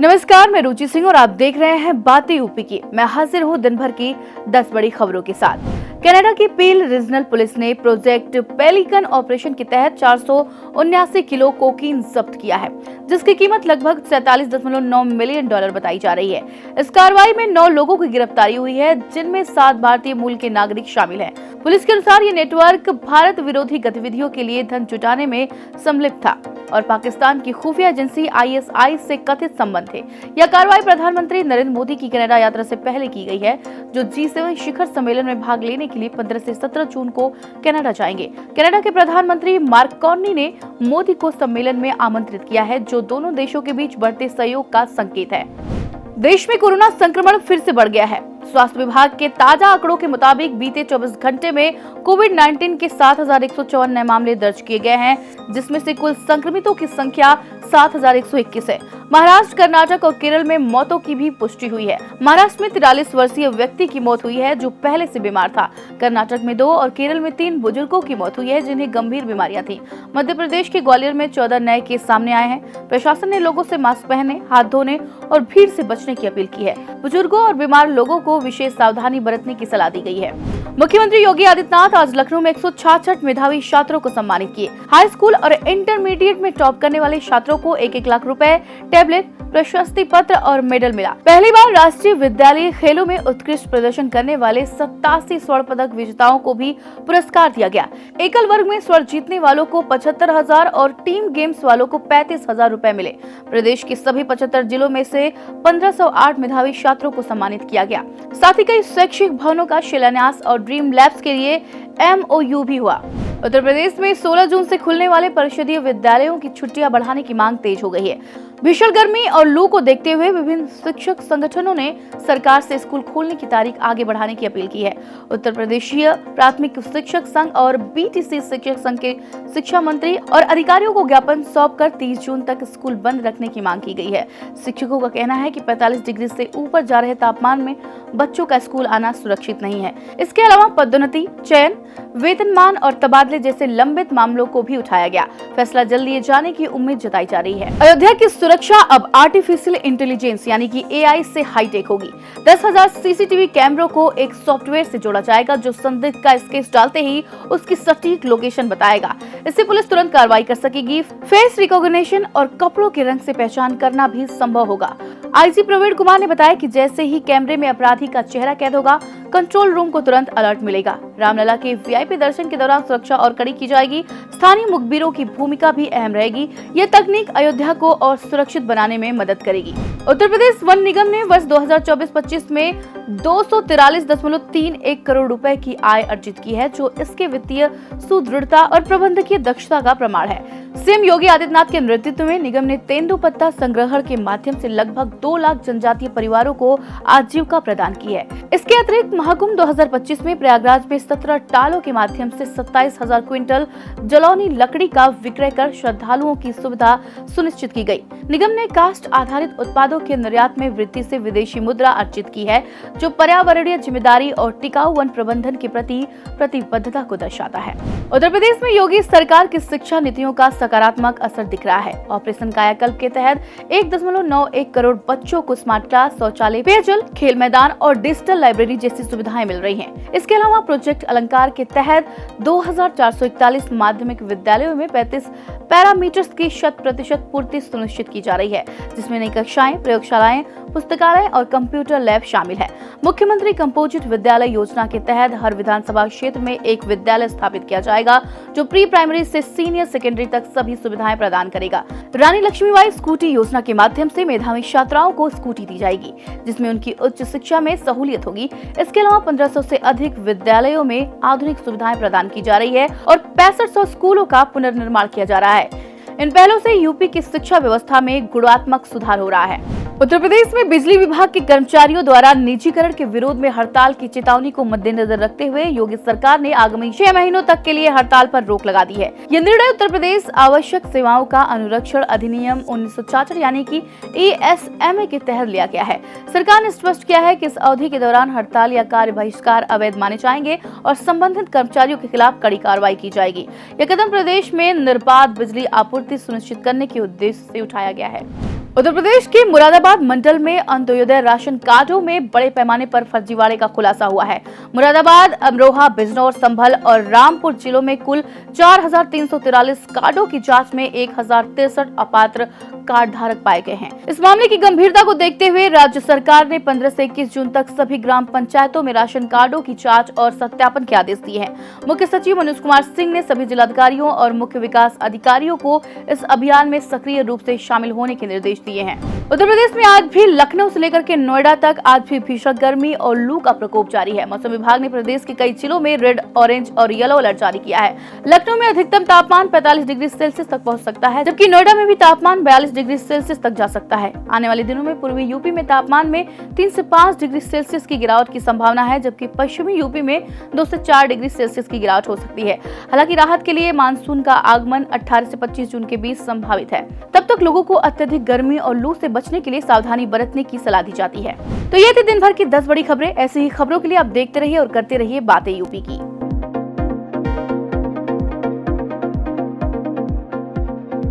नमस्कार, मैं रुचि सिंह और आप देख रहे हैं बातें यूपी की। मैं हाजिर हूं दिन भर की 10 बड़ी खबरों के साथ। कनाडा की पील रीजनल पुलिस ने प्रोजेक्ट पेलिकन ऑपरेशन के तहत 479 किलो कोकीन जब्त किया है, जिसकी कीमत लगभग 47.9 मिलियन डॉलर बताई जा रही है। इस कार्रवाई में 9 लोगों की गिरफ्तारी हुई है, जिनमें 7 भारतीय मूल के नागरिक शामिल हैं। पुलिस के अनुसार ये नेटवर्क भारत विरोधी गतिविधियों के लिए धन जुटाने में सम्मिलित था और पाकिस्तान की खुफिया एजेंसी ISI से कथित संबंध थे। यह कार्रवाई प्रधानमंत्री नरेंद्र मोदी की कनाडा यात्रा से पहले की गई है, जो G7 शिखर सम्मेलन में भाग लेने के लिए 15 से 17 जून को कनाडा जाएंगे। कनाडा के प्रधानमंत्री मार्क कार्नी ने मोदी को सम्मेलन में आमंत्रित किया है, जो दोनों देशों के बीच बढ़ते सहयोग का संकेत है। देश में कोरोना संक्रमण फिर से बढ़ गया है। स्वास्थ्य विभाग के ताजा आंकड़ों के मुताबिक बीते 24 घंटे में कोविड-19 के 7,154 नए मामले दर्ज किए गए हैं, जिसमें से कुल संक्रमितों की संख्या 7,121 है। महाराष्ट्र, कर्नाटक और केरल में मौतों की भी पुष्टि हुई है। महाराष्ट्र में 43 वर्षीय व्यक्ति की मौत हुई है, जो पहले से बीमार था। कर्नाटक में 2 और केरल में 3 बुजुर्गों की मौत हुई है, जिन्हें गंभीर बीमारियां थी। मध्य प्रदेश के ग्वालियर में 14 नए केस सामने आए हैं। प्रशासन ने लोगों से मास्क पहनने, हाथ धोने और भीड़ से बचने की अपील की है। बुजुर्गों और बीमार लोगों को विशेष सावधानी बरतने की सलाह दी गई है। मुख्यमंत्री योगी आदित्यनाथ आज लखनऊ में 166 मेधावी छात्रों को सम्मानित किए। हाई स्कूल और इंटरमीडिएट में टॉप करने वाले छात्रों को 1-1 लाख रुपए, टैबलेट, प्रशस्ति पत्र और मेडल मिला। पहली बार राष्ट्रीय विद्यालय खेलों में उत्कृष्ट प्रदर्शन करने वाले 87 स्वर्ण पदक विजेताओं को भी पुरस्कार दिया गया। एकल वर्ग में स्वर्ण जीतने वालों को 75,000 और टीम गेम्स वालों को 35,000 रुपए मिले। प्रदेश के सभी 75 जिलों में से 1508 मेधावी छात्रों को सम्मानित किया गया। साथ ही कई शैक्षिक भवनों का शिलान्यास और ड्रीम लैब्स के लिए MOU भी हुआ। उत्तर प्रदेश में 16 जून से खुलने वाले परिषदीय विद्यालयों की छुट्टियां बढ़ाने की मांग तेज हो गई है। भीषण गर्मी और लू को देखते हुए विभिन्न शिक्षक संगठनों ने सरकार से स्कूल खोलने की तारीख आगे बढ़ाने की अपील की है। उत्तर प्रदेशीय प्राथमिक शिक्षक संघ और BTC शिक्षक संघ के शिक्षा मंत्री और अधिकारियों को ज्ञापन सौंपकर 30 जून तक स्कूल बंद रखने की मांग की गई है। शिक्षकों का कहना है कि 45 डिग्री से ऊपर जा रहे तापमान में बच्चों का स्कूल आना सुरक्षित नहीं है। इसके अलावा पदोन्नति, चयन, वेतनमान और तबादले जैसे लंबित मामलों को भी उठाया गया। फैसला जल्द लिए जाने की उम्मीद जताई जा रही है। अयोध्या की सुरक्षा अब आर्टिफिशियल इंटेलिजेंस यानी कि AI से हाईटेक होगी। 10,000 CCTV कैमरों को एक सॉफ्टवेयर से जोड़ा जाएगा, जो संदिग्ध का स्केच डालते ही उसकी सटीक लोकेशन बताएगा। इससे पुलिस तुरंत कार्रवाई कर सकेगी। फेस रिकॉग्निशन और कपड़ों के रंग से पहचान करना भी संभव होगा। IG प्रवीण कुमार ने बताया कि जैसे ही कैमरे में अपराधी का चेहरा कैद होगा, कंट्रोल रूम को तुरंत अलर्ट मिलेगा। रामलला के VIP दर्शन के दौरान सुरक्षा और कड़ी की जाएगी। स्थानीय मुखबिरों की भूमिका भी अहम रहेगी। यह तकनीक अयोध्या को और सुरक्षित बनाने में मदद करेगी। उत्तर प्रदेश वन निगम ने वर्ष 2024-25 में 243.31 करोड़ रुपए की आय अर्जित की है, जो इसके वित्तीय सुदृढ़ता और प्रबंधकीय दक्षता का प्रमाण है। सीएम योगी आदित्यनाथ के नेतृत्व में निगम ने तेंदुपत्ता संग्रहण के माध्यम से लगभग 2 लाख जनजातीय परिवारों को आजीविका प्रदान की है। इसके अतिरिक्त महाकुंभ 2025 में प्रयागराज में 17 टालों के माध्यम से 27,000 क्विंटल जलौनी लकड़ी का विक्रय कर श्रद्धालुओं की सुविधा सुनिश्चित की गई। निगम ने काष्ठ आधारित उत्पादों के निर्यात में वृद्धि से विदेशी मुद्रा अर्जित की है, जो पर्यावरणीय जिम्मेदारी और टिकाऊ वन प्रबंधन के प्रति प्रतिबद्धता को दर्शाता है। उत्तर प्रदेश में योगी सरकार की शिक्षा नीतियों का सकारात्मक असर दिख रहा है। ऑपरेशन कायाकल्प के तहत 1.91 करोड़ बच्चों को स्मार्ट क्लास, शौचालय, पेयजल, खेल मैदान और डिजिटल लाइब्रेरी जैसी सुविधाएं मिल रही हैं। इसके अलावा प्रोजेक्ट अलंकार के तहत 2,441 माध्यमिक विद्यालयों में 35 पैरामीटर्स की 100% पूर्ति सुनिश्चित की जा रही है, जिसमें नई कक्षाएं, प्रयोगशालाएं, पुस्तकालय और कंप्यूटर लैब शामिल है। मुख्यमंत्री कंपोजिट विद्यालय योजना के तहत हर विधानसभा क्षेत्र में एक विद्यालय स्थापित किया जाएगा, जो प्री प्राइमरी से सीनियर सेकेंडरी तक सभी सुविधाएं प्रदान करेगा। रानी लक्ष्मीबाई स्कूटी योजना के माध्यम से मेधावी छात्राओं को स्कूटी दी जाएगी, जिसमें उनकी उच्च शिक्षा में सहूलियत होगी। इसके अलावा 1500 से अधिक विद्यालयों में आधुनिक सुविधाएं प्रदान की जा रही है और 6500 स्कूलों का पुनर्निर्माण किया जा रहा है। इन पहलों से यूपी की शिक्षा व्यवस्था में गुणात्मक सुधार हो रहा है। उत्तर प्रदेश में बिजली विभाग के कर्मचारियों द्वारा निजीकरण के विरोध में हड़ताल की चेतावनी को मद्देनजर रखते हुए योगी सरकार ने आगामी 6 महीनों तक के लिए हड़ताल पर रोक लगा दी है। यह निर्णय उत्तर प्रदेश आवश्यक सेवाओं का अनुरक्षण अधिनियम 1966 यानी कि ESMA के तहत लिया गया है। सरकार ने स्पष्ट किया है कि इस अवधि के दौरान हड़ताल या कार्य बहिष्कार अवैध माने जाएंगे और संबंधित कर्मचारियों के खिलाफ कड़ी कार्रवाई की जाएगी। यह कदम प्रदेश में निर्बाध बिजली आपूर्ति सुनिश्चित करने के उद्देश्य से उठाया गया है। उत्तर प्रदेश के मुरादाबाद मंडल में अंत्योदय राशन कार्डों में बड़े पैमाने पर फर्जीवाड़े का खुलासा हुआ है। मुरादाबाद, अमरोहा, बिजनौर, संभल और रामपुर जिलों में कुल 4,343 कार्डों की जांच में 1,063 अपात्र कार्ड धारक पाए गए हैं। इस मामले की गंभीरता को देखते हुए राज्य सरकार ने 15 से 21 जून तक सभी ग्राम पंचायतों में राशन कार्डों की जांच और सत्यापन के आदेश दिए हैं। मुख्य सचिव मनोज कुमार सिंह ने सभी जिलाधिकारियों और मुख्य विकास अधिकारियों को इस अभियान में सक्रिय रूप से शामिल होने के निर्देश दिए हैं। उत्तर प्रदेश में आज भी लखनऊ से लेकर के नोएडा तक आज भी भीषण गर्मी और लू का प्रकोप जारी है। मौसम विभाग ने प्रदेश के कई जिलों में रेड, ऑरेंज और येलो अलर्ट जारी किया है। लखनऊ में अधिकतम तापमान 45 डिग्री सेल्सियस तक पहुंच सकता है, जबकि नोएडा में भी तापमान 42 डिग्री सेल्सियस तक जा सकता है। आने वाले दिनों में पूर्वी यूपी में तापमान में 3 से 5 डिग्री सेल्सियस की गिरावट की संभावना है, जबकि पश्चिमी यूपी में 2 से 4 डिग्री सेल्सियस की गिरावट हो सकती है। हालांकि राहत के लिए मानसून का आगमन 18 से 25 जून के बीच संभावित है। तब तक लोगों को अत्यधिक गर्मी और लू से बचने के लिए सावधानी बरतने की सलाह दी जाती है। तो ये थी दिन भर की 10 बड़ी खबरें। ऐसी ही खबरों के लिए आप देखते रहिए और करते रहिए बातें यूपी की।